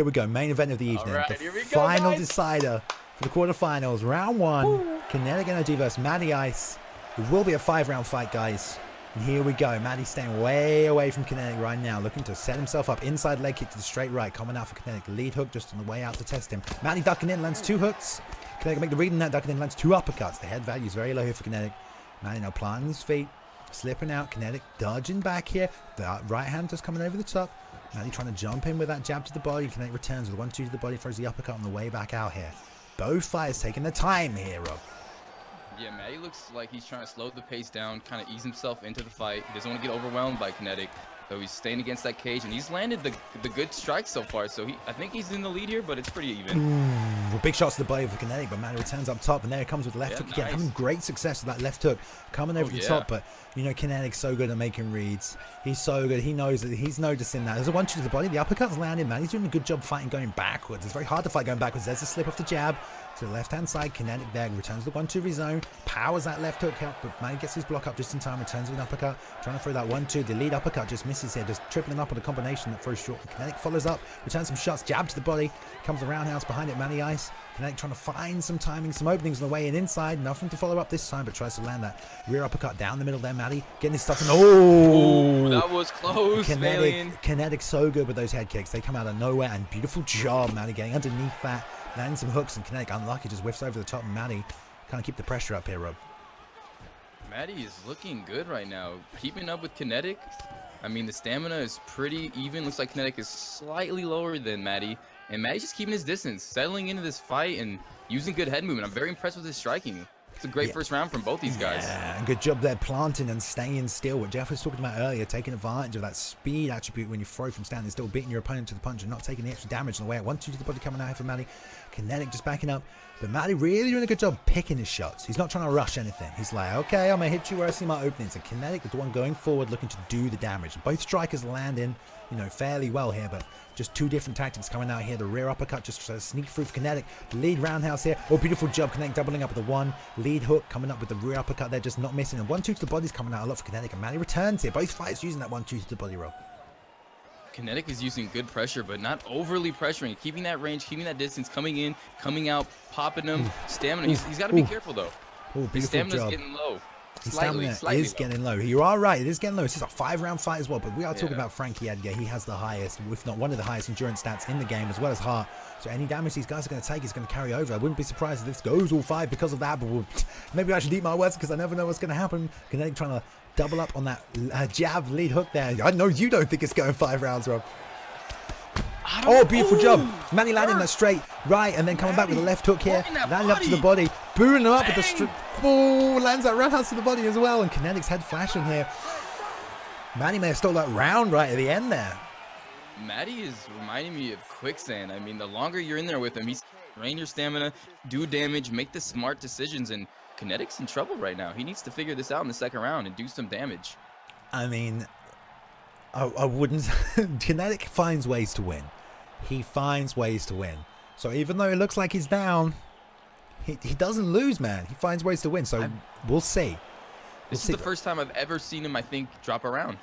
we go. Main event of the evening. Right, the final decider for the quarterfinals. Round 1. KeneticNRG versus Matty Ice. It will be a 5-round fight, guys. And here we go. Matty staying way away from Kinetic right now. Looking to set himself up. Inside leg kick to the straight right. Coming out for Kinetic. Lead hook just on the way out to test him. Matty ducking in. Lands 2 hooks. Kinetic make the read in that. Ducking in. Lands 2 uppercuts. The head value is very low here for Kinetic. Matty now planting his feet. Slipping out. Kinetic dodging back here. The right hand just coming over the top. Matty trying to jump in with that jab to the body. Kinetic returns with 1-2 to the body. Throws the uppercut on the way back out here. Both fighters taking their time here, Rob. Yeah, Matty looks like he's trying to slow the pace down, kind of ease himself into the fight. He doesn't want to get overwhelmed by Kinetic, so he's staying against that cage, and he's landed the good strikes so far. So I think he's in the lead here, but it's pretty even. Well, big shots to the body for Kinetic, but Matty returns up top, and there it comes with the left hook again. Having great success with that left hook coming over the top, but you know Kinetic's so good at making reads. He's so good. He knows that. He's noticing that. There's a 1-2 to the body. The uppercut's landing. Matty's doing a good job fighting going backwards. It's very hard to fight going backwards. There's a slip off the jab. To the left-hand side, Kinetic there returns the 1-2 of his own, powers that left hook out, but Matty gets his block up just in time, returns with an uppercut, trying to throw that 1-2. The lead uppercut just misses here, just tripling up on the combination that throws short. Kinetic follows up, returns some shots, jab to the body, comes the roundhouse behind it, Matty Ice. Kinetic trying to find some timing, some openings on the way in inside, nothing to follow up this time, but tries to land that rear uppercut down the middle there. Matty getting his stuff in. Oh, that was close. Kinetic so good with those head kicks. They come out of nowhere, and beautiful job, Matty getting underneath that. Landing some hooks, and Kinetic unlucky just whiffs over the top, and Matty kind of keep the pressure up here, Rob. Matty is looking good right now. Keeping up with Kinetic. I mean, the stamina is pretty even. Looks like Kinetic is slightly lower than Matty. And Matty's just keeping his distance, settling into this fight and using good head movement. I'm very impressed with his striking. It's a great first round from both these guys. Yeah, good job there planting and staying still. What Jeff was talking about earlier, taking advantage of that speed attribute when you throw from standing still, beating your opponent to the punch and not taking the extra damage on the way. 1-2 to the body coming out here for Matty. Kinetic just backing up. But Matty really doing a good job picking his shots. He's not trying to rush anything. He's like, okay, I'm going to hit you where I see my openings. And Kinetic is the one going forward looking to do the damage. Both strikers landing, you know, fairly well here, but just 2 different tactics coming out here. The rear uppercut just trying to sneak through for Kinetic. The lead roundhouse here. Oh, beautiful job. Kinetic doubling up with the 1. Lead hook coming up with the rear uppercut there, just not missing. And 1-2 to the body's coming out a lot for Kinetic. And Matty returns here. Both fighters using that 1-2 to the body roll. Kinetic is using good pressure, but not overly pressuring. Keeping that range, keeping that distance, coming in, coming out, popping them. Stamina. He's got to be careful, though. His stamina's getting low. Slightly is getting low. You are right. It is getting low. This is a 5-round fight as well. But we are talking about Frankie Edgar. He has the highest, if not one of the highest endurance stats in the game, as well as heart. So any damage these guys are going to take is going to carry over. I wouldn't be surprised if this goes all 5 because of that. But maybe I should eat my words because I never know what's going to happen. Kinetic trying to double up on that jab lead hook there. I know you don't think it's going 5 rounds, Rob. Oh, beautiful job. Matty landing that straight right and then coming back with a left hook here. Landing up to the body. Booing him up with the straight. Oh, lands that roundhouse to the body as well. And Kinetic's head flashing here. Matty may have stole that round right at the end there. Matty is reminding me of Quicksand. I mean, the longer you're in there with him, he's drain your stamina, do damage, make the smart decisions. And Kinetic's in trouble right now. He needs to figure this out in the 2nd round and do some damage. I mean, I wouldn't. Kinetic finds ways to win. He finds ways to win. So even though it looks like he's down, he doesn't lose, man. He finds ways to win. So we'll see. This is the first time I've ever seen him, I think, drop a round.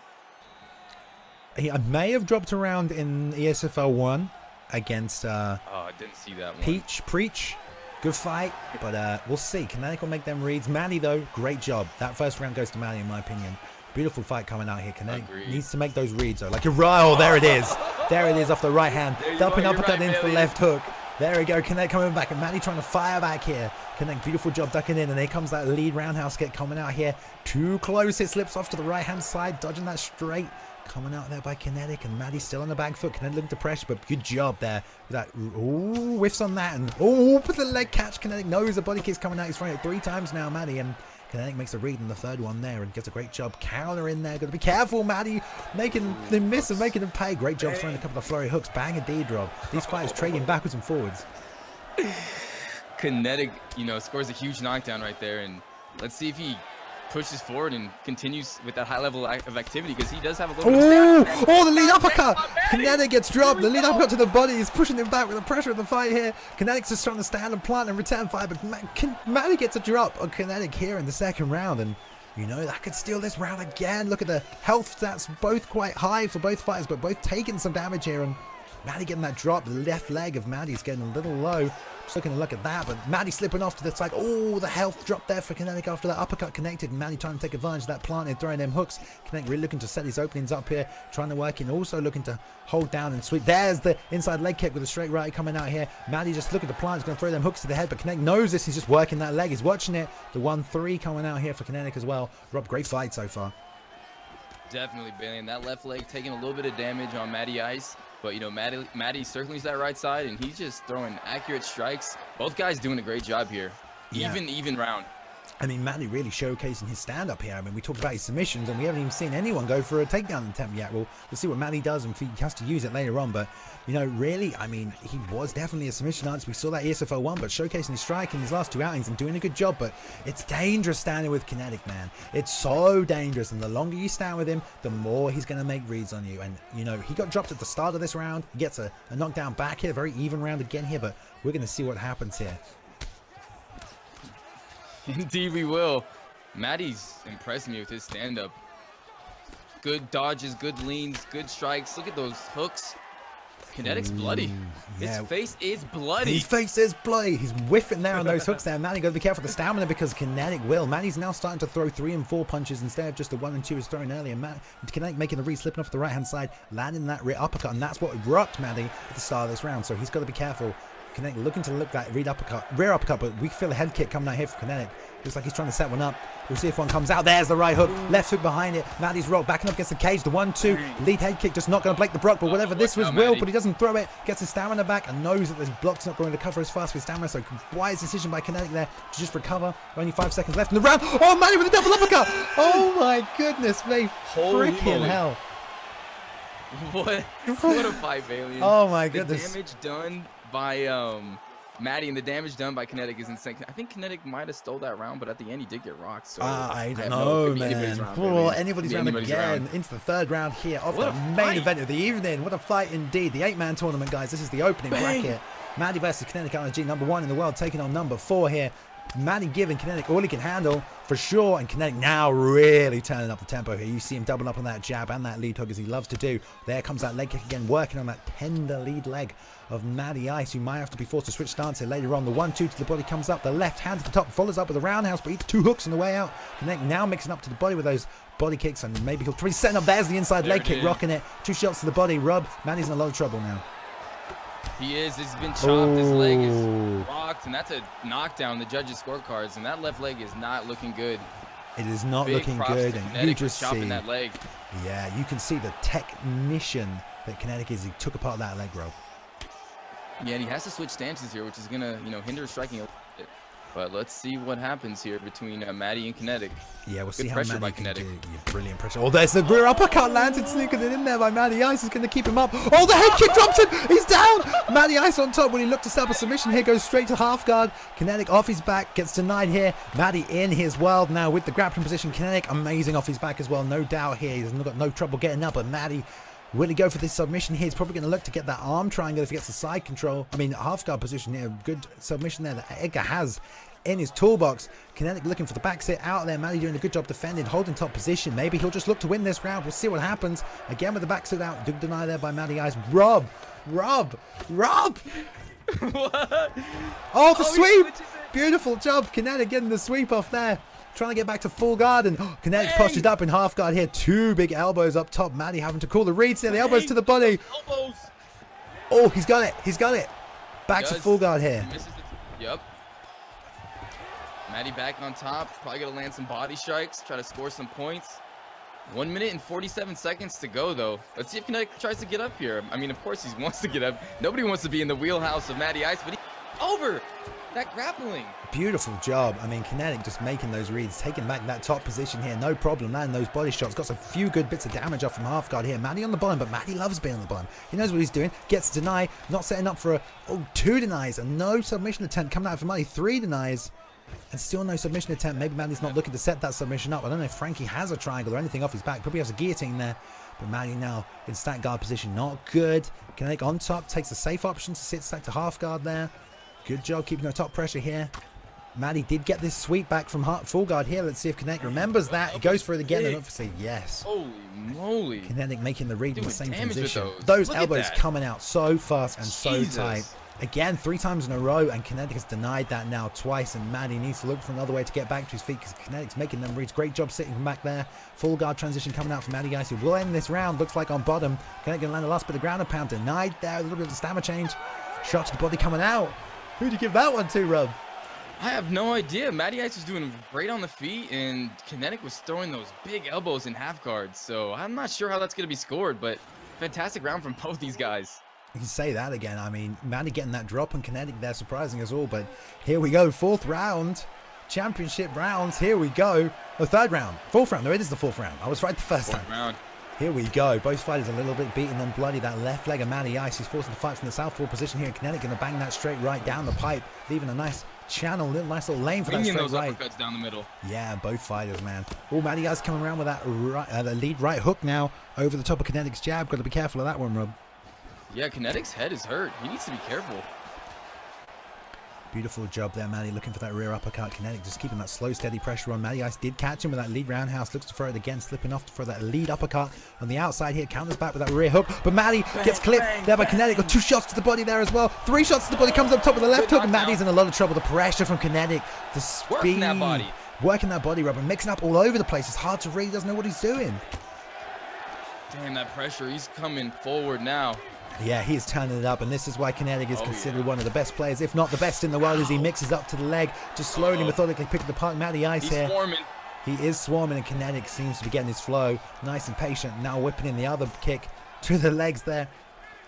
He may have dropped a round in ESFL 1 against oh, I didn't see that one. Preach. Good fight, but we'll see. Kinetic will make them reads. Matty, though, great job. That first round goes to Matty, in my opinion. Beautiful fight coming out here. Kinetic needs to make those reads, though. Like you're right. Oh, there it is. There it is off the right hand. Dumping uppercut into the left hook. There we go. Kinetic coming back. And Matty trying to fire back here. Kinetic, beautiful job ducking in. And here comes that lead roundhouse kick coming out here. Too close. It slips off to the right-hand side. Dodging that straight. Coming out there by Kinetic. And Matty still on the back foot. Kinetic looking to pressure. But good job there. That, ooh, whiffs on that. And, oh, with the leg catch. Kinetic knows the body kick's coming out. He's throwing it 3 times now, Matty. And Kinetic makes a read in the 3rd one there and gets a great job. Counter in there. Got to be careful, Matty. Making them miss and making them pay. Great job throwing a couple of flurry hooks. Bang indeed, Rob. These fighters trading backwards and forwards. Kinetic, you know, scores a huge knockdown right there. And let's see if he pushes forward and continues with that high level of activity because he does have a little bit of stamina. Oh, the lead uppercut. Kinetic gets dropped. The lead uppercut to the body is pushing him back with the pressure of the fight here. Kinetic's just trying to stand and plant and return fire, but Matty gets a drop on Kinetic here in the 2nd round. And, you know, that could steal this round again. Look at the health stats, both quite high for both fighters, but both taking some damage here. And Matty getting that drop. The left leg of Matty's getting a little low. Just looking to look at that, but Matty slipping off to the side. Oh, the health drop there for Kinetic after that uppercut connected. Matty trying to take advantage of that planted, throwing them hooks. Kinetic really looking to set his openings up here, trying to work in, also looking to hold down and sweep. There's the inside leg kick with a straight right coming out here. Matty just looking to plant, he's going to throw them hooks to the head, but Kinetic knows this. He's just working that leg. He's watching it. The 1-3 coming out here for Kinetic as well. Rob, great fight so far. Definitely, Bailey. That left leg taking a little bit of damage on Matty Ice. But, you know, Matty circling that right side, and he's just throwing accurate strikes. Both guys doing a great job here. Yeah. Even round. I mean, Matty really showcasing his stand-up here. I mean, we talked about his submissions, and we haven't even seen anyone go for a takedown attempt yet. We'll see what Matty does, and if he has to use it later on. But, you know, really, I mean, he was definitely a submission artist. We saw that ESFL 1, but showcasing his strike in his last 2 outings and doing a good job. But it's dangerous standing with Kinetic, man. It's so dangerous, and the longer you stand with him, the more he's going to make reads on you. And, you know, he got dropped at the start of this round. He gets a knockdown back here, very even round again here, but we're going to see what happens here. Indeed we will. Matty's impressed me with his stand-up. Good dodges, good leans, good strikes. Look at those hooks. Kinetic's bloody. Yeah. His face is bloody. His face is bloody. He's whiffing there on those hooks there. Matty, got to be careful with the stamina because Kinetic will. Matty's now starting to throw 3 and 4 punches instead of just the 1 and 2 he was throwing earlier. Kinetic making the read, slipping off the right-hand side, landing that rear uppercut, and that's what rocked Matty at the start of this round. So he's got to be careful. Kinetic looking to look that rear uppercut, but we feel a head kick coming out here for Kinetic. Looks like he's trying to set one up. We'll see if one comes out. There's the right hook. Left hook behind it. Matty's rock backing up against the cage. The 1-2. Lead head kick just not going to break the block, but whatever this was will, but he doesn't throw it. Gets his stamina back and knows that this block's not going to cover as fast with stamina. So wise decision by Kinetic there to just recover. Only 5 seconds left in the round. Oh, Matty with a double uppercut. Oh my goodness me. Freaking hell. What a fight, Bailey. Oh my goodness. The damage done by Matty and the damage done by Kinetic is insane. I think Kinetic might have stole that round, but at the end he did get rocked. So I don't know, man. Anybody's round again into the 3rd round here of the main event of the evening. What a fight indeed. The 8-man tournament, guys. This is the opening bracket. Matty versus KeneticNRG, #1 in the world, taking on #4 here. Matty giving Kinetic all he can handle for sure, and Kinetic now really turning up the tempo here. You see him doubling up on that jab and that lead hook as he loves to do. There comes that leg kick again, working on that tender lead leg of Matty Ice, who might have to be forced to switch stance here later on. The 1-2 to the body comes up, the left hand to the top, follows up with a roundhouse, but eats 2 hooks on the way out. Kinetic now mixing up to the body with those body kicks, and maybe he'll try setting up. There's the inside leg kick, rocking it. 2 shots to the body, rub. Matty's in a lot of trouble now. He is. He's been chopped. His leg is rocked, and that's a knockdown. The judges' scorecards, and that left leg is not looking good. It is not looking good, and you just see that leg. Yeah, you can see the technician that Kinetic is. He took apart that leg, bro. Yeah, and he has to switch stances here, which is gonna, you know, hinder striking a little bit. But let's see what happens here between Matty and Kinetic. Yeah, we'll see how Matty can do. Yeah, brilliant pressure. Oh, there's the rear uppercut landed, sneaking it in there by Matty Ice. Is going to keep him up. Oh, the head kick drops him. He's down. Matty Ice on top when he looked to set up a submission here. Goes straight to half guard. Kinetic off his back. Gets denied here. Matty in his world now with the grappling position. Kinetic amazing off his back as well. No doubt here. He's got no trouble getting up. But Matty, will he go for this submission here? He's probably going to look to get that arm triangle if he gets the side control. I mean, half guard position here. Good submission there that Edgar has in his toolbox. Kinetic looking for the back sit out there. Matty doing a good job defending, holding top position. Maybe he'll just look to win this round. We'll see what happens. Again with the back sit out. Good deny there by Matty Ice. Rob! What? Oh, the sweep! Beautiful job. Kinetic getting the sweep off there. Trying to get back to full guard, and Kinetic postured up in half guard here. 2 big elbows up top. Matty having to call the reads there. The elbows to the body. Oh, he's got it. He's got it. Back to full guard here. Yep. Matty back on top. Probably going to land some body strikes. Try to score some points. 1 minute and 47 seconds to go, though. Let's see if Kinetic tries to get up here. I mean, of course he wants to get up. Nobody wants to be in the wheelhouse of Matty Ice, but over that grappling. Beautiful job. I mean, Kinetic just making those reads, taking back that top position here. No problem landing those body shots. Got some few good bits of damage off from half guard here. Matty on the bottom, but Matty loves being on the bottom. He knows what he's doing. Gets deny. Not setting up for a 2 denies and no submission attempt coming out for Matty. 3 denies. And still no submission attempt. Maybe Matty's not looking to set that submission up. I don't know if Frankie has a triangle or anything off his back. Probably has a guillotine there. But Matty now in stack guard position. Not good. Kinetic on top. Takes the safe option to sit stack to half guard there. Good job keeping the top pressure here. Matty did get this sweep back from full guard here. Let's see if Kinetic remembers that. He goes for it again and obviously, yes. Holy moly. Kinetic making the read in the same transition. Those elbows coming out so fast and so tight. Again, 3 times in a row, and Kinetic has denied that now twice, and Matty needs to look for another way to get back to his feet because Kinetic's making them reads. Great job sitting back there. Full guard transition coming out from Matty Ice, who will end this round. Looks like on bottom. Kinetic going to land the last bit of ground and pound. Denied there. A little bit of the stamina change. Shot to the body coming out. Who'd you give that one to, Rob? I have no idea. Matty Ice was doing great on the feet, and Kinetic was throwing those big elbows in half guards. So I'm not sure how that's going to be scored, but fantastic round from both these guys. You can say that again. I mean, Matty getting that drop and Kinetic there surprising us all. But here we go. 4th round. Championship rounds. Here we go. The 3rd round. 4th round. No, it is the 4th round. I was right the first time. Round. Here we go. Both fighters a little bit beaten and bloody. That left leg of Matty Ice. He's forcing the fight from the southpaw position here. Kinetic going to bang that straight right down the pipe, leaving a nice channel, nice little lane for that straight right. Uppercuts down the middle. Yeah, both fighters, man. Oh, Matty Ice coming around with that the lead right hook now over the top of Kinetic's jab. Got to be careful of that one, Rob. Yeah, Kinetic's head is hurt. He needs to be careful. Beautiful job there, Matty, looking for that rear uppercut. Kinetic just keeping that slow, steady pressure on. Matty Ice did catch him with that lead roundhouse. Looks to throw it again, slipping off to throw that lead uppercut on the outside here. Counters back with that rear hook. But Matty gets clipped there by Kinetic. Got 2 shots to the body there as well. 3 shots to the body. Comes up top with the left hook. And Matty's in a lot of trouble. The pressure from Kinetic. The speed. Working that body. Working that body, Rob. And mixing up all over the place. It's hard to read. He doesn't know what he's doing. Damn, that pressure. He's coming forward now. Yeah, he's turning it up, and this is why Kinetic is considered one of the best players, if not the best in the world, as he mixes up to the leg, just slowly, methodically picking apart Matty Ice here. Swarming. He is swarming, and Kinetic seems to be getting his flow. Nice and patient, now whipping in the other kick to the legs there.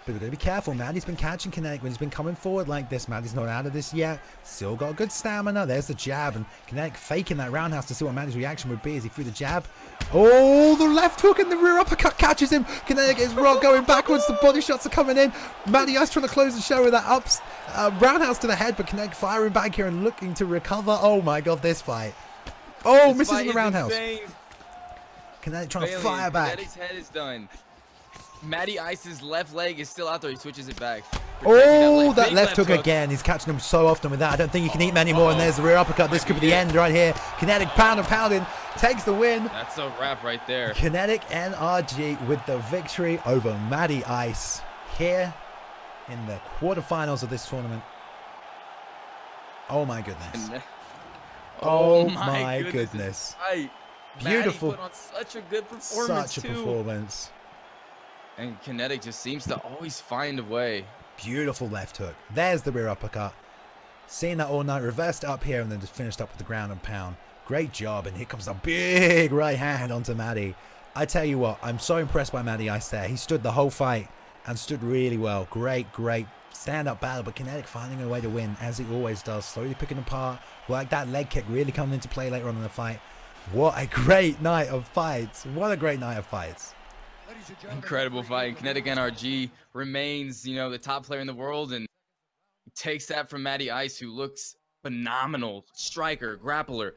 But we've got to be careful. Matty's been catching Kinetic when he's been coming forward like this. Matty's not out of this yet. Still got good stamina. There's the jab, and Kinetic faking that roundhouse to see what Matty's reaction would be as he threw the jab. Oh, the left hook and the rear uppercut catches him. Kinetic is going backwards. The body shots are coming in. Matty Ice trying to close the show with that roundhouse to the head, but Kinetic firing back here and looking to recover. Oh my God, this fight. Oh, this misses the roundhouse. Insane. Kinetic trying to fire back. Kinetic's head is done. Matty Ice's left leg is still out there. He switches it back. Oh, that left hook again. He's catching him so often with that. I don't think he can eat many more. And there's the rear uppercut. This could be the end right here. Kinetic pounding. Takes the win. That's a wrap right there. KeneticNRG with the victory over Matty Ice here in the quarterfinals of this tournament. Oh my goodness. Oh my goodness. Beautiful. Matty put on such a good performance. Such a performance. And Kinetic just seems to always find a way. Beautiful left hook. There's the rear uppercut. Seeing that all night, reversed up here and then just finished up with the ground and pound. Great job. And here comes a big right hand onto Matty. I tell you what, I'm so impressed by Matty Ice there. He stood the whole fight and stood really well. Great stand-up battle. But Kinetic finding a way to win, as he always does. Slowly picking apart. Like that leg kick really coming into play later on in the fight. What a great night of fights. What a great night of fights. Incredible fight. KeneticNRG remains, the top player in the world, and takes that from Matty Ice, who looks phenomenal. Striker, grappler,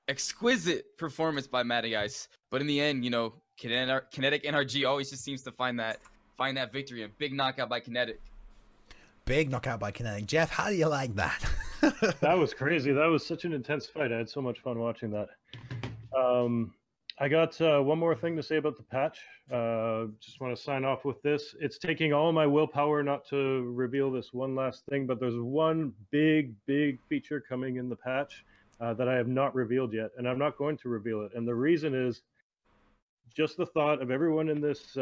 exquisite performance by Matty Ice. But in the end, KeneticNRG always just seems to find that victory. A big knockout by Kinetic. Big knockout by Kinetic. Jeff, how do you like that? That was crazy. That was such an intense fight. I had so much fun watching that. I got one more thing to say about the patch. Just want to sign off with this. It's taking all my willpower not to reveal this one last thing, but there's one big feature coming in the patch that I have not revealed yet, and I'm not going to reveal it. And the reason is just the thought of everyone in this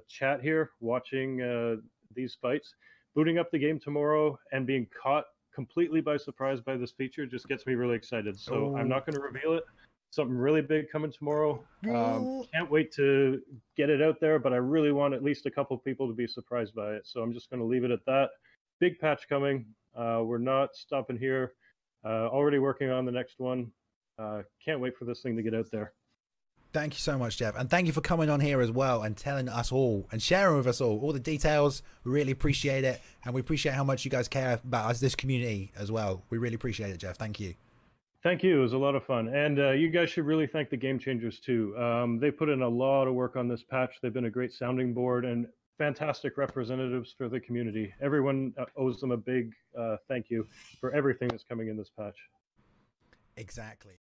chat here watching these fights, booting up the game tomorrow and being caught completely by surprise by this feature just gets me really excited. So I'm not going to reveal it. Something really big coming tomorrow. Can't wait to get it out there, but I really want at least a couple people to be surprised by it. So I'm just going to leave it at that. Big patch coming. We're not stopping here. Already working on the next one. Can't wait for this thing to get out there. Thank you so much, Jeff. And thank you for coming on here as well and telling us all and sharing with us all the details. We really appreciate it. And we appreciate how much you guys care about us, this community as well. We really appreciate it, Jeff. Thank you. Thank you. It was a lot of fun. And you guys should really thank the Game Changers too. They put in a lot of work on this patch. They've been a great sounding board. And fantastic representatives for the community. Everyone owes them a big thank you for everything that's coming in this patch. Exactly.